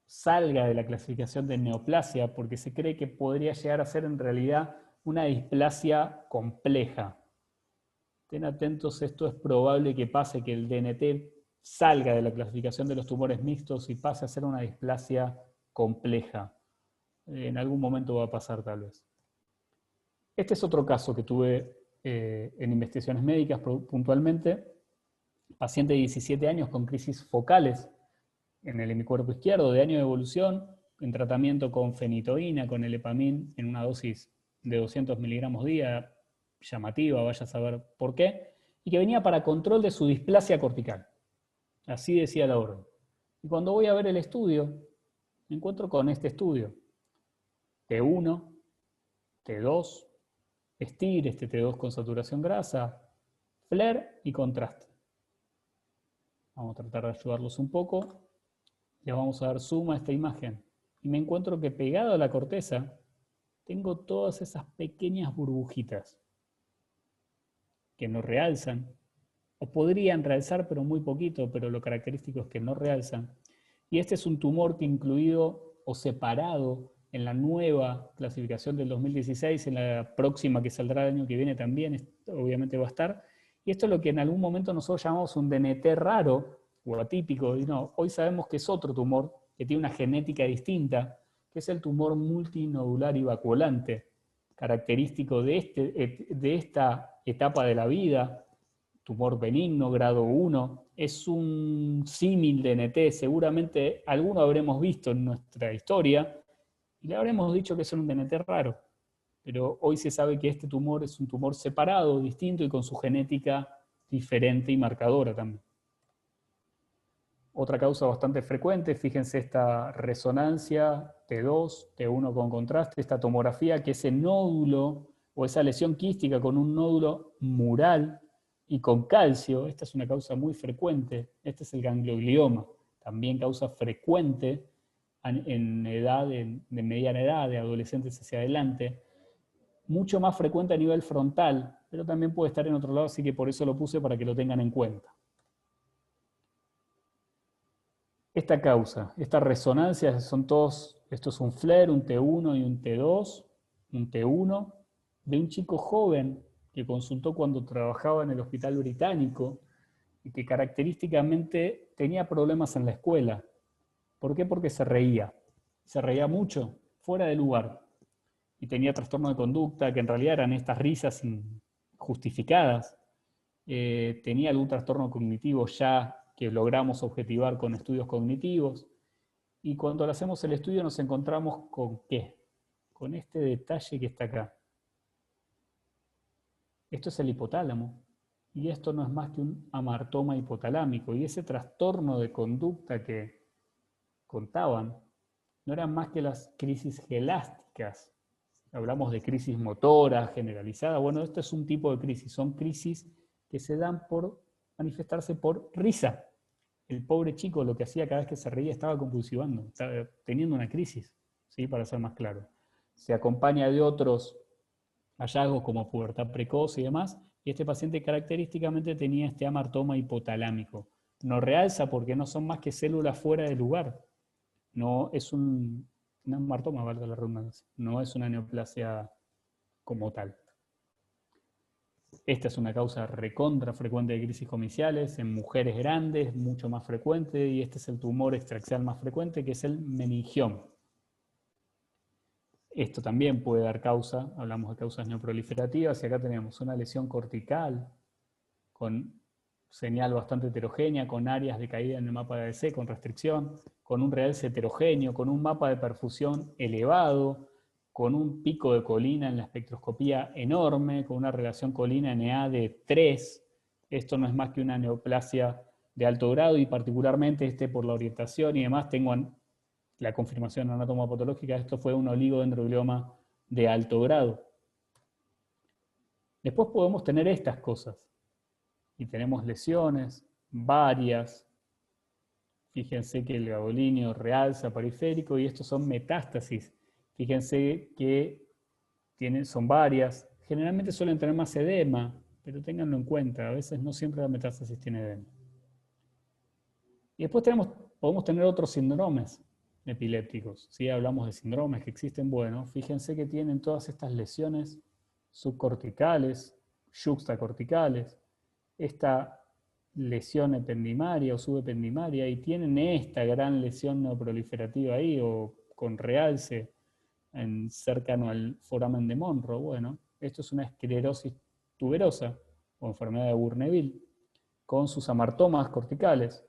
salga de la clasificación de neoplasia, porque se cree que podría llegar a ser en realidad una displasia compleja. Estén atentos, esto es probable que pase, que el DNT salga de la clasificación de los tumores mixtos y pase a ser una displasia compleja. En algún momento va a pasar tal vez. Este es otro caso que tuve en investigaciones médicas puntualmente. Paciente de 17 años con crisis focales en el hemicuerpo izquierdo, de año de evolución, en tratamiento con fenitoína, con elepamín, en una dosis de 200 miligramos día, llamativa, vaya a saber por qué, y que venía para control de su displasia cortical. Así decía la orden. Y cuando voy a ver el estudio, me encuentro con este estudio. T1, T2, STIR, este T2 con saturación grasa, FLAIR y contraste. Vamos a tratar de ayudarlos un poco. Le vamos a dar zoom a esta imagen. Y me encuentro que pegado a la corteza tengo todas esas pequeñas burbujitas que no realzan, o podrían realzar, pero muy poquito, pero lo característico es que no realzan. Y este es un tumor que incluido o separado en la nueva clasificación del 2016, en la próxima que saldrá el año que viene también, obviamente va a estar. Y esto es lo que en algún momento nosotros llamamos un DNT raro o atípico. Y no, hoy sabemos que es otro tumor que tiene una genética distinta, que es el tumor multinodular y vacuolante, característico de esta etapa de la vida, tumor benigno, grado 1, es un símil DNT, seguramente alguno habremos visto en nuestra historia, y le habremos dicho que es un DNT raro, pero hoy se sabe que este tumor es un tumor separado, distinto y con su genética diferente y marcadora también. Otra causa bastante frecuente, fíjense esta resonancia T2, T1 con contraste, esta tomografía, que ese nódulo o esa lesión quística con un nódulo mural y con calcio, esta es una causa muy frecuente, este es el ganglioglioma, también causa frecuente en edad, de mediana edad, de adolescentes hacia adelante, mucho más frecuente a nivel frontal, pero también puede estar en otro lado, así que por eso lo puse para que lo tengan en cuenta. Esta causa, esta resonancia, son todos, esto es un FLAIR, un T1 y un T2, un T1, de un chico joven que consultó cuando trabajaba en el hospital británico y que característicamente tenía problemas en la escuela. ¿Por qué? Porque se reía mucho, fuera de lugar, y tenía trastorno de conducta, que en realidad eran estas risas injustificadas. Tenía algún trastorno cognitivo ya que logramos objetivar con estudios cognitivos, y cuando le hacemos el estudio nos encontramos con ¿qué? Con este detalle que está acá. Esto es el hipotálamo, y esto no es más que un amartoma hipotalámico, y ese trastorno de conducta que contaban no eran más que las crisis gelásticas. Hablamos de crisis motora generalizada. Bueno, esto es un tipo de crisis, son crisis que se dan por manifestarse por risa. El pobre chico lo que hacía cada vez que se reía estaba convulsivando, estaba teniendo una crisis, ¿sí? Para ser más claro. Se acompaña de otros hallazgos como pubertad precoz y demás, y este paciente característicamente tenía este amartoma hipotalámico. No realza porque no son más que células fuera de lugar. No es un amartoma, valga la redundancia, no es una neoplasia como tal. Esta es una causa recontra frecuente de crisis comiciales, en mujeres grandes, mucho más frecuente, y este es el tumor extraxial más frecuente, que es el meningioma. Esto también puede dar causa, hablamos de causas neoproliferativas, y acá tenemos una lesión cortical con señal bastante heterogénea, con áreas de caída en el mapa de ADC, con restricción, con un realce heterogéneo, con un mapa de perfusión elevado, con un pico de colina en la espectroscopía enorme, con una relación colina-Na de 3. Esto no es más que una neoplasia de alto grado, y particularmente por la orientación y demás tengo la confirmación anatomopatológica. Esto fue un oligodendroglioma de alto grado. Después podemos tener estas cosas, y tenemos lesiones varias. Fíjense que el gadolinio realza periférico, y estos son metástasis. Fíjense que son varias. Generalmente suelen tener más edema, pero ténganlo en cuenta, a veces no siempre la metástasis tiene edema. Y después podemos tener otros síndromes epilépticos. Si hablamos de síndromes que existen, bueno, fíjense que tienen todas estas lesiones subcorticales, yuxtacorticales, esta lesión ependimaria o subependimaria y tienen esta gran lesión neoproliferativa ahí o con realce cercano al foramen de Monro. Bueno, esto es una esclerosis tuberosa o enfermedad de Bourneville con sus amartomas corticales,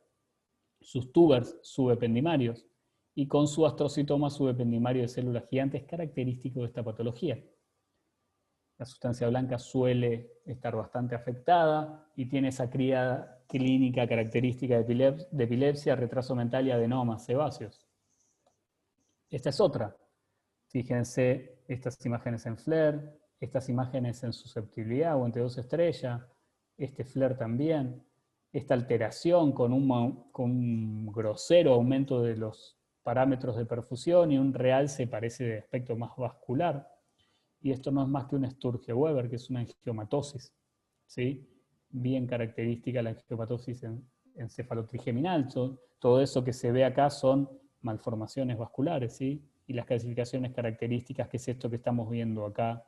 sus tubers subependimarios y con su astrocitoma subependimario de células gigantes característico de esta patología. La sustancia blanca suele estar bastante afectada y tiene esa cría clínica característica de epilepsia, retraso mental y adenomas sebáceos. Esta es otra. Fíjense estas imágenes en FLAIR, estas imágenes en susceptibilidad o en T2 estrella, este FLAIR también, esta alteración con un grosero aumento de los parámetros de perfusión y un realce parece de aspecto más vascular. Y esto no es más que una Sturge-Weber, que es una angiomatosis, ¿sí? Bien característica la angiomatosis encefalotrigeminal. Todo eso que se ve acá son malformaciones vasculares, ¿sí? Y las clasificaciones características, que es esto que estamos viendo acá,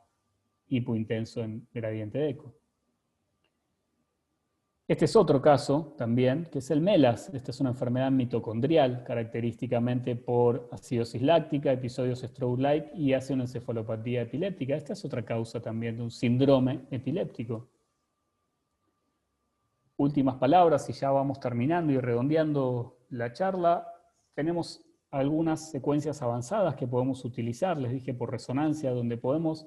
hipointenso en gradiente de eco. Este es otro caso también, que es el MELAS. Esta es una enfermedad mitocondrial, característicamente por acidosis láctica, episodios stroke-like y hace una encefalopatía epiléptica. Esta es otra causa también de un síndrome epiléptico. Últimas palabras y ya vamos terminando y redondeando la charla. Tenemos algunas secuencias avanzadas que podemos utilizar, les dije por resonancia, donde podemos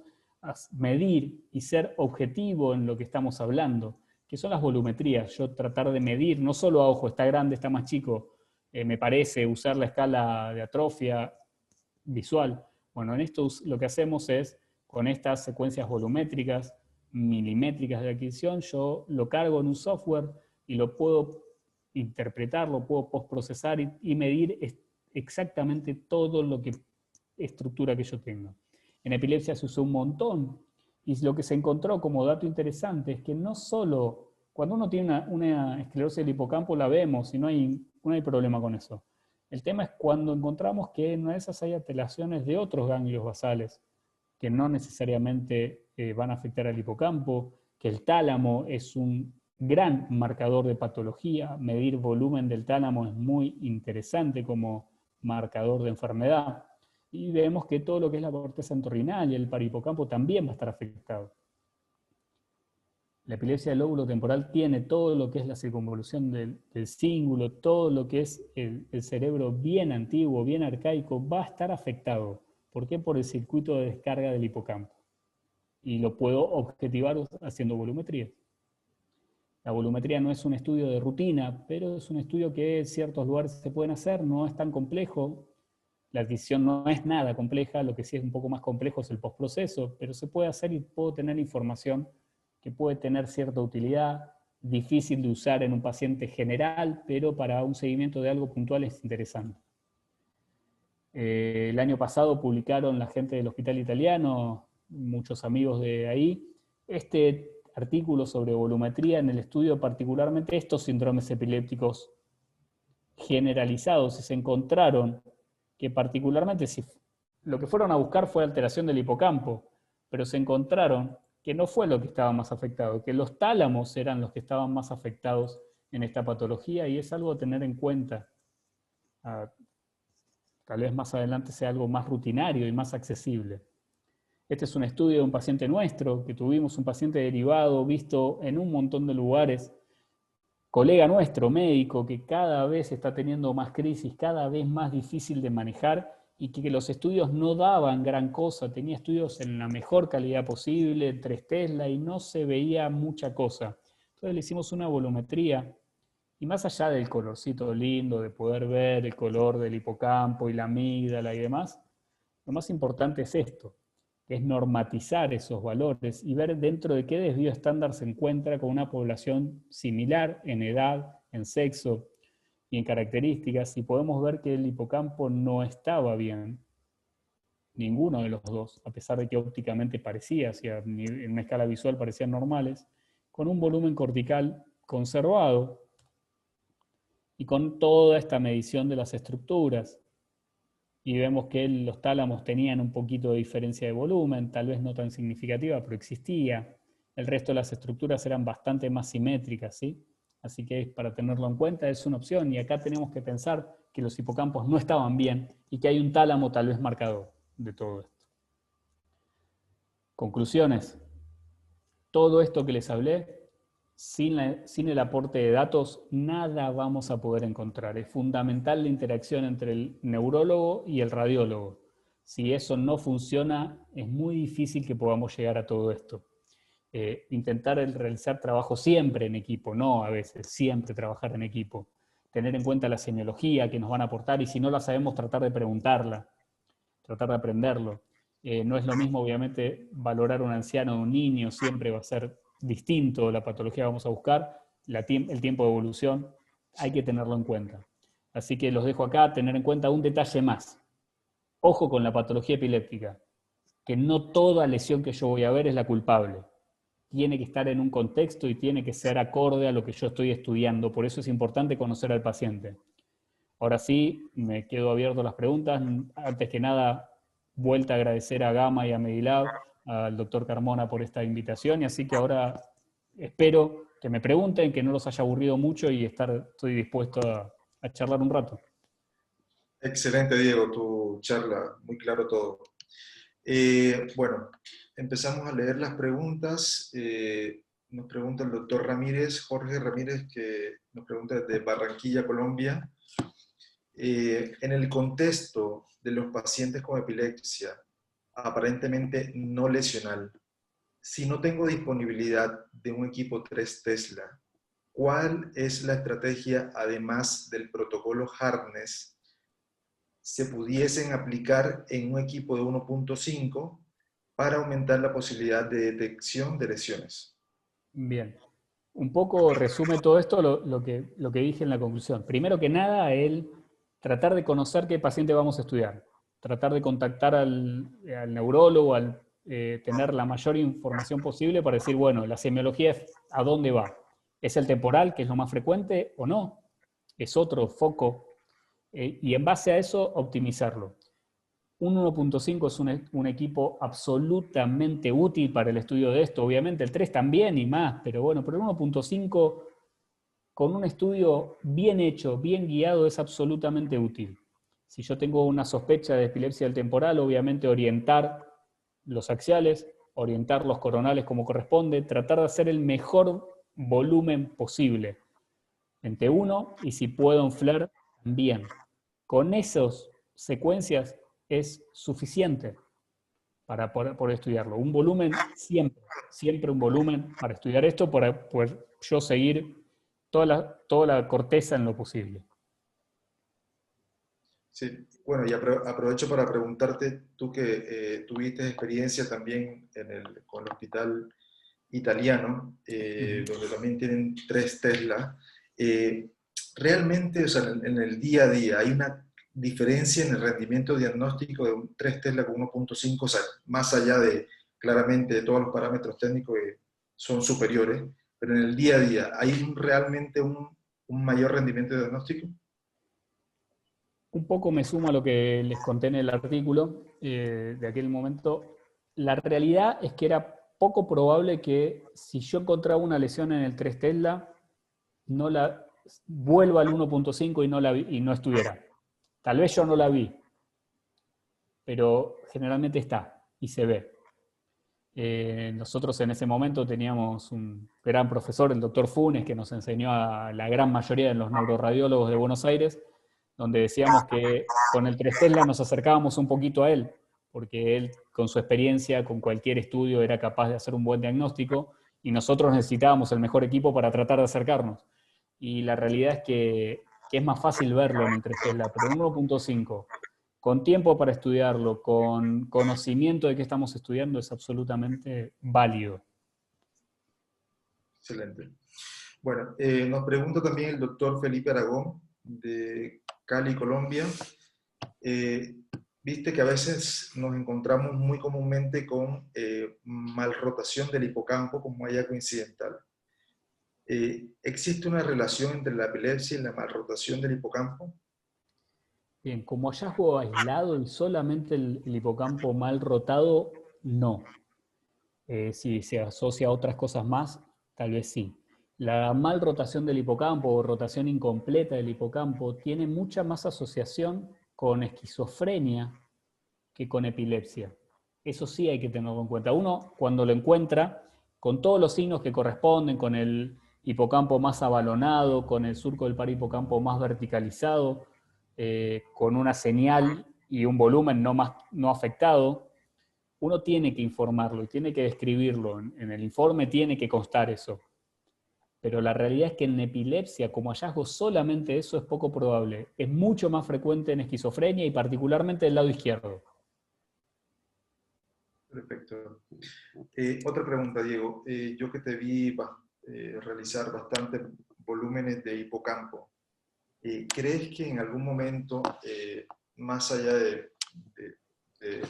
medir y ser objetivo en lo que estamos hablando, que son las volumetrías. Yo tratar de medir, no solo a ojo, está grande, está más chico, me parece, usar la escala de atrofia visual. Bueno, en esto lo que hacemos es, con estas secuencias volumétricas, milimétricas de adquisición, yo lo cargo en un software y lo puedo interpretar, lo puedo postprocesar y medir exactamente todo lo que estructura que yo tengo. En epilepsia se usó un montón, y lo que se encontró como dato interesante es que no solo, cuando uno tiene una esclerosis del hipocampo la vemos y no hay problema con eso. El tema es cuando encontramos que en una de esas hay alteraciones de otros ganglios basales, que no necesariamente van a afectar al hipocampo, que el tálamo es un gran marcador de patología, medir volumen del tálamo es muy interesante como marcador de enfermedad, y vemos que todo lo que es la corteza entorrinal y el parahipocampo también va a estar afectado. La epilepsia del lóbulo temporal tiene todo lo que es la circunvolución del cíngulo, todo lo que es el cerebro bien antiguo, bien arcaico, va a estar afectado. ¿Por qué? Por el circuito de descarga del hipocampo. Y lo puedo objetivar haciendo volumetría. La volumetría no es un estudio de rutina, pero es un estudio que en ciertos lugares se pueden hacer, no es tan complejo. La adquisición no es nada compleja, lo que sí es un poco más complejo es el postproceso, pero se puede hacer y puedo tener información que puede tener cierta utilidad, difícil de usar en un paciente general, pero para un seguimiento de algo puntual es interesante. El año pasado publicaron la gente del Hospital Italiano, muchos amigos de ahí, este artículo sobre volumetría en el estudio particularmente estos síndromes epilépticos generalizados, y se encontraron que particularmente si lo que fueron a buscar fue alteración del hipocampo, pero se encontraron que no fue lo que estaba más afectado, que los tálamos eran los que estaban más afectados en esta patología, y es algo a tener en cuenta. Tal vez más adelante sea algo más rutinario y más accesible. Este es un estudio de un paciente nuestro, que tuvimos un paciente derivado, visto en un montón de lugares, colega nuestro, médico, que cada vez está teniendo más crisis, cada vez más difícil de manejar, y que los estudios no daban gran cosa, tenía estudios en la mejor calidad posible, 3 Tesla, y no se veía mucha cosa. Entonces le hicimos una volumetría, y más allá del colorcito lindo, de poder ver el color del hipocampo y la amígdala y demás, lo más importante es esto, que es normatizar esos valores y ver dentro de qué desvío estándar se encuentra con una población similar en edad, en sexo y en características, y podemos ver que el hipocampo no estaba bien, ninguno de los dos, a pesar de que ópticamente parecía, en una escala visual parecían normales, con un volumen cortical conservado y con toda esta medición de las estructuras. Y vemos que los tálamos tenían un poquito de diferencia de volumen, tal vez no tan significativa, pero existía. el resto de las estructuras eran bastante más simétricas, ¿sí? Así que para tenerlo en cuenta es una opción, y acá tenemos que pensar que los hipocampos no estaban bien y que hay un tálamo tal vez marcador de todo esto. Conclusiones. Todo esto que les hablé, sin el aporte de datos, nada vamos a poder encontrar. Es fundamental la interacción entre el neurólogo y el radiólogo. Si eso no funciona, es muy difícil que podamos llegar a todo esto. Intentar realizar trabajo siempre en equipo, no a veces, siempre trabajar en equipo. Tener en cuenta la semiología que nos van a aportar, y si no la sabemos, tratar de preguntarla, tratar de aprenderlo. No es lo mismo, obviamente, valorar a un anciano o un niño, siempre va a ser distinto la patología que vamos a buscar, el tiempo de evolución, hay que tenerlo en cuenta. Así que los dejo acá, tener en cuenta un detalle más. Ojo con la patología epiléptica, que no toda lesión que yo voy a ver es la culpable. Tiene que estar en un contexto y tiene que ser acorde a lo que yo estoy estudiando. Por eso es importante conocer al paciente. Ahora sí, me quedo abierto a las preguntas. Antes que nada, vuelta a agradecer a Gama y a Medilab, al doctor Carmona por esta invitación, y así que ahora espero que me pregunten, que no los haya aburrido mucho, y estoy dispuesto a charlar un rato. Excelente, Diego, tu charla, muy claro todo. Bueno, empezamos a leer las preguntas. Nos pregunta el doctor Ramírez, Jorge Ramírez, que nos pregunta desde Barranquilla, Colombia. En el contexto de los pacientes con epilepsia, aparentemente no lesional, si no tengo disponibilidad de un equipo 3 Tesla, ¿cuál es la estrategia, además del protocolo Harness, se pudiesen aplicar en un equipo de 1.5 para aumentar la posibilidad de detección de lesiones? Bien. Un poco resume todo esto lo que dije en la conclusión. Primero que nada, tratar de conocer qué paciente vamos a estudiar. Tratar de contactar al neurólogo, tener la mayor información posible para decir, bueno, la semiología es a dónde va. ¿Es el temporal, que es lo más frecuente, o no? ¿Es otro foco? Y en base a eso, optimizarlo. Un 1.5 es un equipo absolutamente útil para el estudio de esto. Obviamente el 3 también y más, pero bueno, pero el 1.5 con un estudio bien hecho, bien guiado, es absolutamente útil. Si yo tengo una sospecha de epilepsia del temporal, obviamente orientar los axiales, orientar los coronales como corresponde, tratar de hacer el mejor volumen posible en T1, y si puedo en FLAIR, también. Con esas secuencias es suficiente para poder estudiarlo. Un volumen siempre un volumen para estudiar esto, para poder yo seguir toda la corteza en lo posible. Sí, bueno, y aprovecho para preguntarte, tú que tuviste experiencia también con el hospital italiano, donde también tienen 3 Tesla, realmente, o sea, en el día a día, ¿hay una diferencia en el rendimiento diagnóstico de un 3 Tesla con 1.5? O sea, más allá de, claramente, de todos los parámetros técnicos que son superiores, pero en el día a día, ¿hay realmente un mayor rendimiento diagnóstico? Un poco me sumo a lo que les conté en el artículo de aquel momento. La realidad es que era poco probable que, si yo encontraba una lesión en el 3 Tesla, no la vuelva al 1.5 y no estuviera. Tal vez yo no la vi, pero generalmente está y se ve. Nosotros en ese momento teníamos un gran profesor, el doctor Funes, que nos enseñó a la gran mayoría de los neuroradiólogos de Buenos Aires, donde decíamos que con el 3 Tesla nos acercábamos un poquito a él, porque él, con su experiencia, con cualquier estudio, era capaz de hacer un buen diagnóstico, y nosotros necesitábamos el mejor equipo para tratar de acercarnos. Y la realidad es que es más fácil verlo en el 3 Tesla, pero en 1.5, con tiempo para estudiarlo, con conocimiento de qué estamos estudiando, es absolutamente válido. Excelente. Bueno, nos pregunta también el doctor Felipe Aragón, de Cali, Colombia. Viste que a veces nos encontramos muy comúnmente con malrotación del hipocampo como hallazgo incidental. ¿Existe una relación entre la epilepsia y la malrotación del hipocampo? Bien, como hallazgo aislado y solamente el hipocampo mal rotado, no. Si se asocia a otras cosas más, tal vez sí. La mal rotación del hipocampo o rotación incompleta del hipocampo tiene mucha más asociación con esquizofrenia que con epilepsia. Eso sí hay que tenerlo en cuenta. Uno, cuando lo encuentra, con todos los signos que corresponden, con el hipocampo más abalonado, con el surco del parahipocampo más verticalizado, con una señal y un volumen no afectado, uno tiene que informarlo y tiene que describirlo. En el informe tiene que constar eso. Pero la realidad es que en epilepsia, como hallazgo solamente eso es poco probable. Es mucho más frecuente en esquizofrenia y particularmente del lado izquierdo. Perfecto. Otra pregunta, Diego. Yo que te vi realizar bastantes volúmenes de hipocampo, ¿crees que en algún momento, más allá de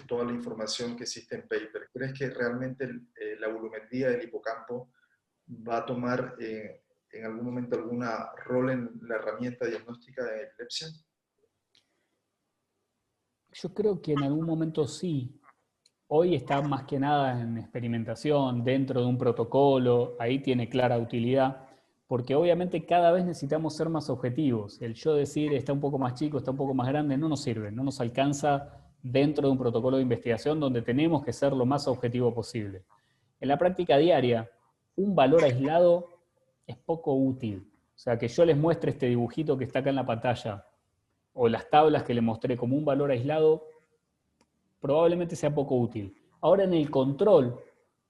toda la información que existe en paper, crees que realmente la volumetría del hipocampo va a tomar en algún momento algún rol en la herramienta diagnóstica de epilepsia? Yo creo que en algún momento sí. Hoy está más que nada en experimentación, dentro de un protocolo, ahí tiene clara utilidad, porque obviamente cada vez necesitamos ser más objetivos. El yo decir está un poco más chico, está un poco más grande, no nos sirve, no nos alcanza dentro de un protocolo de investigación donde tenemos que ser lo más objetivo posible. En la práctica diaria, un valor aislado es poco útil. O sea, que yo les muestre este dibujito que está acá en la pantalla o las tablas que les mostré como un valor aislado, probablemente sea poco útil. Ahora en el control,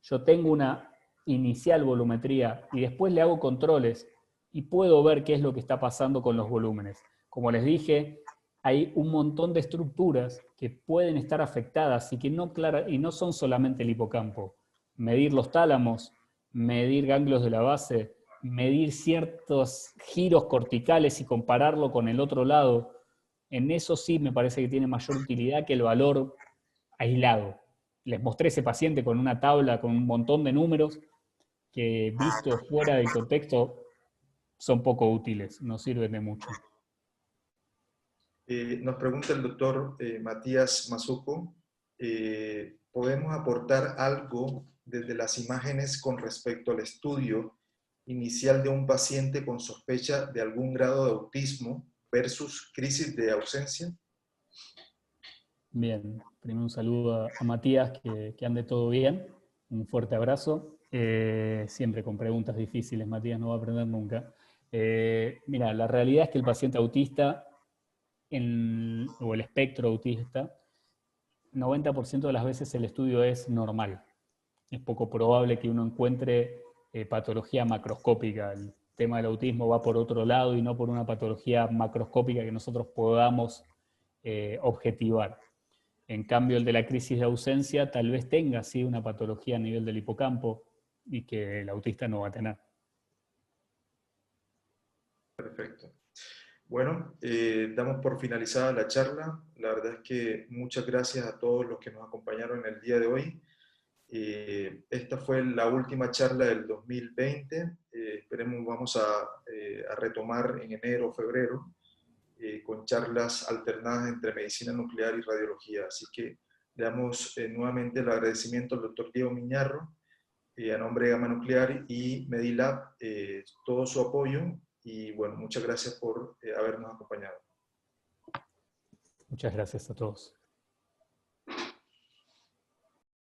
yo tengo una inicial volumetría y después le hago controles y puedo ver qué es lo que está pasando con los volúmenes. Como les dije, hay un montón de estructuras que pueden estar afectadas y que no son solamente el hipocampo. Medir los tálamos, medir ganglios de la base, medir ciertos giros corticales y compararlo con el otro lado, en eso sí me parece que tiene mayor utilidad que el valor aislado. Les mostré ese paciente con una tabla con un montón de números que vistos fuera del contexto son poco útiles, no sirven de mucho. Nos pregunta el doctor Matías Mazuco, ¿podemos aportar algo desde las imágenes con respecto al estudio inicial de un paciente con sospecha de algún grado de autismo versus crisis de ausencia? Bien, primero un saludo a Matías, que ande todo bien, un fuerte abrazo. Siempre con preguntas difíciles, Matías no va a aprender nunca. Mira, la realidad es que el paciente autista o el espectro autista, 90% de las veces el estudio es normal. Es poco probable que uno encuentre patología macroscópica. El tema del autismo va por otro lado y no por una patología macroscópica que nosotros podamos objetivar. En cambio, el de la crisis de ausencia tal vez tenga sí una patología a nivel del hipocampo y que el autista no va a tener. Perfecto. Bueno, damos por finalizada la charla. La verdad es que muchas gracias a todos los que nos acompañaron el día de hoy. Esta fue la última charla del 2020. Esperemos vamos a retomar en enero o febrero con charlas alternadas entre medicina nuclear y radiología. Así que le damos nuevamente el agradecimiento al doctor Diego Miñarro, a nombre de Gama Nuclear y Medilab, todo su apoyo. Y bueno, muchas gracias por habernos acompañado. Muchas gracias a todos.